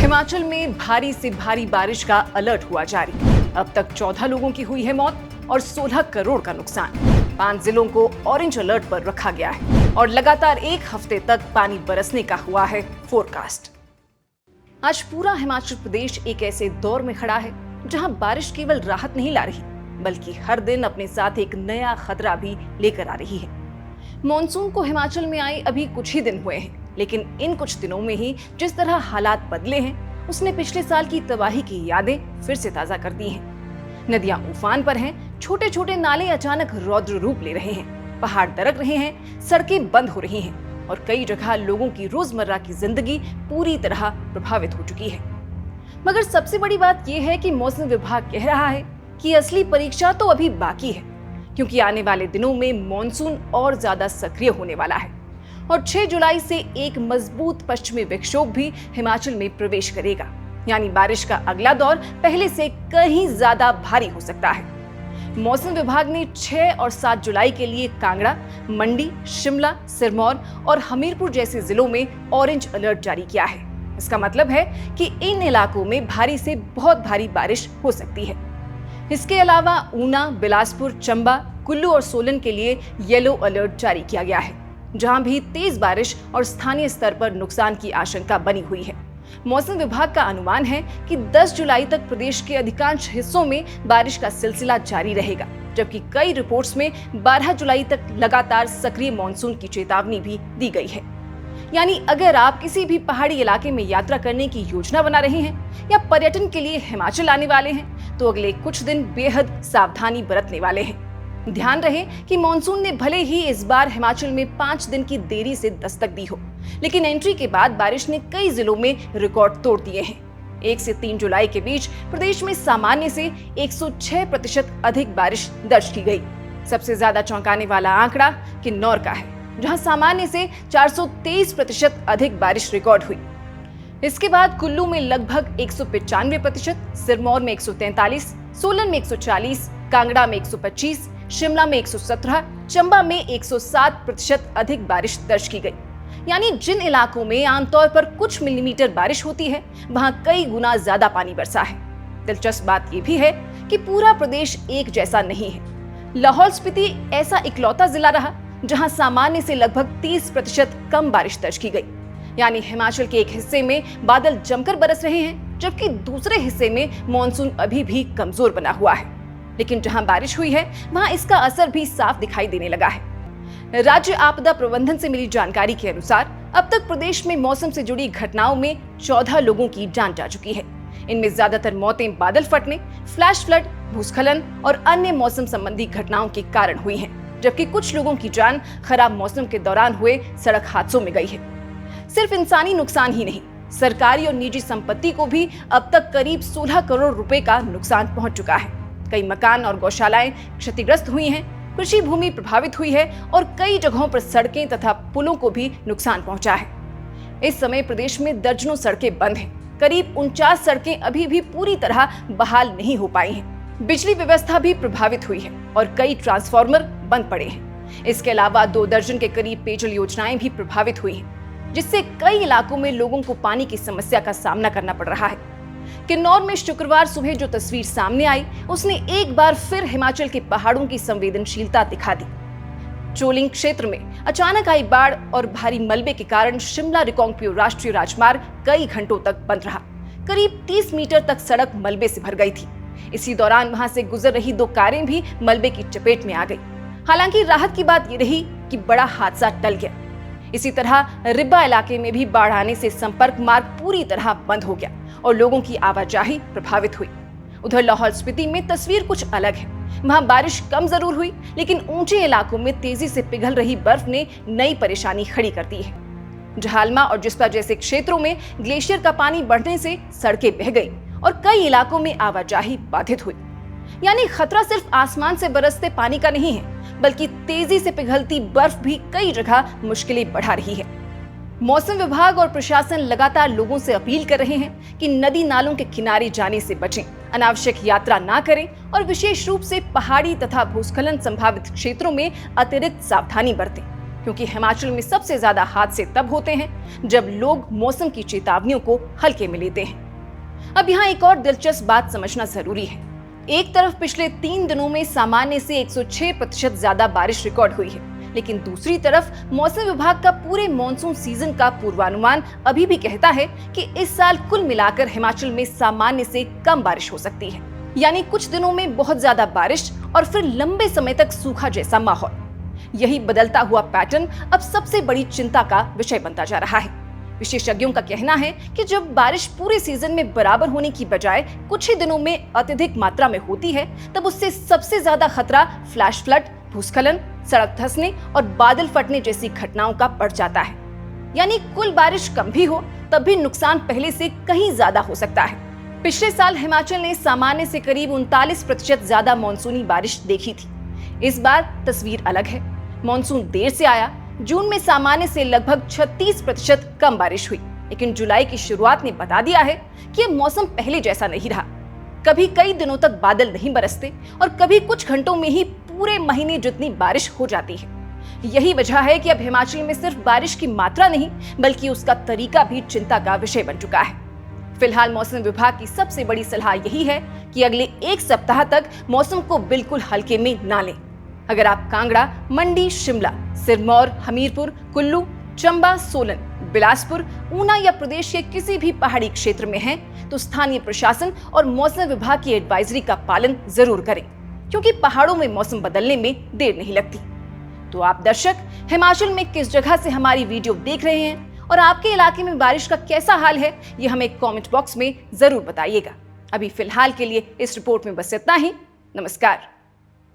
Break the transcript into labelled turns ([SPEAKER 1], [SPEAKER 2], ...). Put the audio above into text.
[SPEAKER 1] हिमाचल में भारी से भारी बारिश का अलर्ट हुआ जारी। अब तक 14 लोगों की हुई है मौत और 16 करोड़ का नुकसान। 5 जिलों को ऑरेंज अलर्ट पर रखा गया है और लगातार 1 हफ्ते तक पानी बरसने का हुआ है फोरकास्ट। आज पूरा हिमाचल प्रदेश एक ऐसे दौर में खड़ा है जहां बारिश केवल राहत नहीं ला रही, बल्कि हर दिन अपने साथ एक नया खतरा भी लेकर आ रही है। मॉनसून को हिमाचल में आए अभी कुछ ही दिन हुए हैं, लेकिन इन कुछ दिनों में ही जिस तरह हालात बदले हैं, उसने पिछले साल की तबाही की यादें फिर से ताजा कर दी हैं। नदियां उफान पर हैं, छोटे छोटे नाले अचानक रौद्र रूप ले रहे हैं, पहाड़ दरक रहे हैं, सड़कें बंद हो रही हैं और कई जगह लोगों की रोजमर्रा की जिंदगी पूरी तरह प्रभावित हो चुकी है। मगर सबसे बड़ी बात यह है कि मौसम विभाग कह रहा है कि असली परीक्षा तो अभी बाकी है, क्योंकि आने वाले दिनों में मॉनसून और ज्यादा सक्रिय होने वाला है और 6 जुलाई से एक मजबूत पश्चिमी विक्षोभ भी हिमाचल में प्रवेश करेगा। यानी बारिश का अगला दौर पहले से कहीं ज्यादा भारी हो सकता है। मौसम विभाग ने 6 और 7 जुलाई के लिए कांगड़ा, मंडी, शिमला, सिरमौर और हमीरपुर जैसे जिलों में ऑरेंज अलर्ट जारी किया है। इसका मतलब है कि इन इलाकों में भारी से बहुत भारी बारिश हो सकती है। इसके अलावा ऊना, बिलासपुर, चंबा, कुल्लू और सोलन के लिए येलो अलर्ट जारी किया गया है, जहां भी तेज बारिश और स्थानीय स्तर पर नुकसान की आशंका बनी हुई है। मौसम विभाग का अनुमान है कि 10 जुलाई तक प्रदेश के अधिकांश हिस्सों में बारिश का सिलसिला जारी रहेगा, जबकि कई रिपोर्ट्स में 12 जुलाई तक लगातार सक्रिय मॉनसून की चेतावनी भी दी गई है। यानी अगर आप किसी भी पहाड़ी इलाके में यात्रा करने की योजना बना रहे हैं या पर्यटन के लिए हिमाचल आने वाले हैं, तो अगले कुछ दिन बेहद सावधानी बरतने वाले हैं। ध्यान रहे कि मॉनसून ने भले ही इस बार हिमाचल में 5 दिन की देरी से दस्तक दी हो, लेकिन एंट्री के बाद बारिश ने कई जिलों में रिकॉर्ड तोड़ दिए हैं। 1 से 3 जुलाई के बीच प्रदेश में सामान्य से 106% अधिक बारिश दर्ज की गई। सबसे ज्यादा चौंकाने वाला आंकड़ा किन्नौर का है, जहां सामान्य से 423% अधिक बारिश रिकॉर्ड हुई। इसके बाद कुल्लू में लगभग 195%, सिरमौर में 143, सोलन में 140, कांगड़ा में 125, शिमला में 117, चंबा में 107% अधिक बारिश दर्ज की गई। यानी जिन इलाकों में आमतौर पर कुछ मिलीमीटर बारिश होती है, वहां कई गुना ज्यादा पानी बरसा है। दिलचस्प बात यह भी है कि पूरा प्रदेश एक जैसा नहीं है। लाहौल स्पीति ऐसा इकलौता जिला रहा जहां सामान्य से लगभग 30% कम बारिश दर्ज की गई। यानी हिमाचल के एक हिस्से में बादल जमकर बरस रहे हैं, जबकि दूसरे हिस्से में मॉनसून अभी भी कमजोर बना हुआ है। लेकिन जहां बारिश हुई है, वहां इसका असर भी साफ दिखाई देने लगा है। राज्य आपदा प्रबंधन से मिली जानकारी के अनुसार अब तक प्रदेश में मौसम से जुड़ी घटनाओं में 14 लोगों की जान जा चुकी है। इनमें ज्यादातर मौतें बादल फटने, फ्लैश फ्लड, भूस्खलन और अन्य मौसम संबंधी घटनाओं के कारण हुई हैं, जबकि कुछ लोगों की जान खराब मौसम के दौरान हुए सड़क हादसों में गई है। सिर्फ इंसानी नुकसान ही नहीं, सरकारी और निजी संपत्ति को भी अब तक करीब 16 करोड़ रुपए का नुकसान पहुंच चुका है। कई मकान और गौशालाएं क्षतिग्रस्त हुई हैं, कृषि भूमि प्रभावित हुई है और कई जगहों पर सड़कें तथा पुलों को भी नुकसान पहुंचा है। इस समय प्रदेश में दर्जनों सड़कें बंद हैं। करीब 49 सड़कें अभी भी पूरी तरह बहाल नहीं हो पाई हैं। बिजली व्यवस्था भी प्रभावित हुई है और कई ट्रांसफार्मर बंद पड़े हैं। इसके अलावा 2 दर्जन के करीब पेयजल योजनाएं भी प्रभावित हुई हैं, जिससे कई इलाकों में लोगों को पानी की समस्या का सामना करना पड़ रहा है। किन्नौर में शुक्रवार सुबह जो तस्वीर सामने आई, उसने एक बार फिर हिमाचल के पहाड़ों की संवेदनशीलता दिखा दी। चोलिंग क्षेत्र में अचानक आई बाढ़ और भारी मलबे के कारण शिमला रिकांगपिओ राष्ट्रीय राजमार्ग कई घंटों तक बंद रहा। करीब 30 मीटर तक सड़क मलबे से भर गई थी। इसी दौरान वहां से गुजर रही 2 कारें भी मलबे की चपेट में आ गई। हालांकि राहत की बात यह रही कि बड़ा हादसा टल गया। इसी तरह रिब्बा इलाके में भी बाढ़ आने से संपर्क मार्ग पूरी तरह बंद हो गया और लोगों की आवाजाही प्रभावित हुई। उधर लाहौल स्पीति में तस्वीर कुछ अलग है। वहां बारिश कम जरूर हुई, लेकिन ऊंचे इलाकों में तेजी से पिघल रही बर्फ ने नई परेशानी खड़ी कर दी है। जहालमा और जिस्पा जैसे क्षेत्रों में ग्लेशियर का पानी बढ़ने से सड़कें बह गई और कई इलाकों में आवाजाही बाधित हुई। यानी खतरा सिर्फ आसमान से बरसते पानी का नहीं है, बल्कि तेजी से पिघलती बर्फ भी कई जगह मुश्किलें बढ़ा रही है। मौसम विभाग और प्रशासन लगातार लोगों से अपील कर रहे हैं कि नदी नालों के किनारे जाने से बचें, अनावश्यक यात्रा ना करें और विशेष रूप से पहाड़ी तथा भूस्खलन संभावित क्षेत्रों में अतिरिक्त सावधानी बरतें, क्योंकि हिमाचल में सबसे ज्यादा हादसे तब होते हैं जब लोग मौसम की चेतावनियों को हल्के में लेते हैं। अब यहाँ एक और दिलचस्प बात समझना जरूरी है। एक तरफ पिछले 3 दिनों में सामान्य से 106% ज्यादा बारिश रिकॉर्ड हुई है, लेकिन दूसरी तरफ मौसम विभाग का पूरे मॉनसून सीजन का पूर्वानुमान अभी भी कहता है कि इस साल कुल मिलाकर हिमाचल में सामान्य से कम बारिश हो सकती है। यानी कुछ दिनों में बहुत ज्यादा बारिश और फिर लंबे समय तक सूखा जैसा माहौल। यही बदलता हुआ पैटर्न अब सबसे बड़ी चिंता का विषय बनता जा रहा है। विशेषज्ञों का कहना है कि जब बारिश पूरे सीजन में बराबर होने की बजाय कुछ ही दिनों में अत्यधिक मात्रा में होती है, तब उससे सबसे ज्यादा खतरा फ्लैश फ्लड, भूस्खलन, सड़क धंसने और बादल फटने जैसी घटनाओं का बढ़ जाता है। यानी कुल बारिश कम भी हो तब भी नुकसान पहले से कहीं ज्यादा हो सकता है। पिछले साल हिमाचल ने सामान्य से करीब 39% ज्यादा मानसूनी बारिश देखी थी। इस बार तस्वीर अलग है। मानसून देर से आया। जून में सामान्य से लगभग 36% कम बारिश हुई, लेकिन जुलाई की शुरुआत ने बता दिया है कि अब मौसम पहले जैसा नहीं रहा। कभी कई दिनों तक बादल नहीं बरसते और कभी कुछ घंटों में ही पूरे महीने जितनी बारिश हो जाती है। यही वजह है कि अब हिमाचल में सिर्फ बारिश की मात्रा नहीं बल्कि उसका तरीका भी चिंता का विषय बन चुका है। फिलहाल मौसम विभाग की सबसे बड़ी सलाह यही है कि अगले 1 सप्ताह तक मौसम को बिल्कुल हल्के में ना लें। अगर आप कांगड़ा, मंडी, शिमला, सिरमौर, हमीरपुर, कुल्लू, चंबा, सोलन, बिलासपुर, ऊना या प्रदेश के किसी भी पहाड़ी क्षेत्र में हैं, तो स्थानीय प्रशासन और मौसम विभाग की एडवाइजरी का पालन जरूर करें, क्योंकि पहाड़ों में मौसम बदलने में देर नहीं लगती। तो आप दर्शक हिमाचल में किस जगह से हमारी वीडियो देख रहे हैं और आपके इलाके में बारिश का कैसा हाल है, ये हमें कमेंट बॉक्स में जरूर बताइएगा। अभी फिलहाल के लिए इस रिपोर्ट में बस इतना ही। नमस्कार।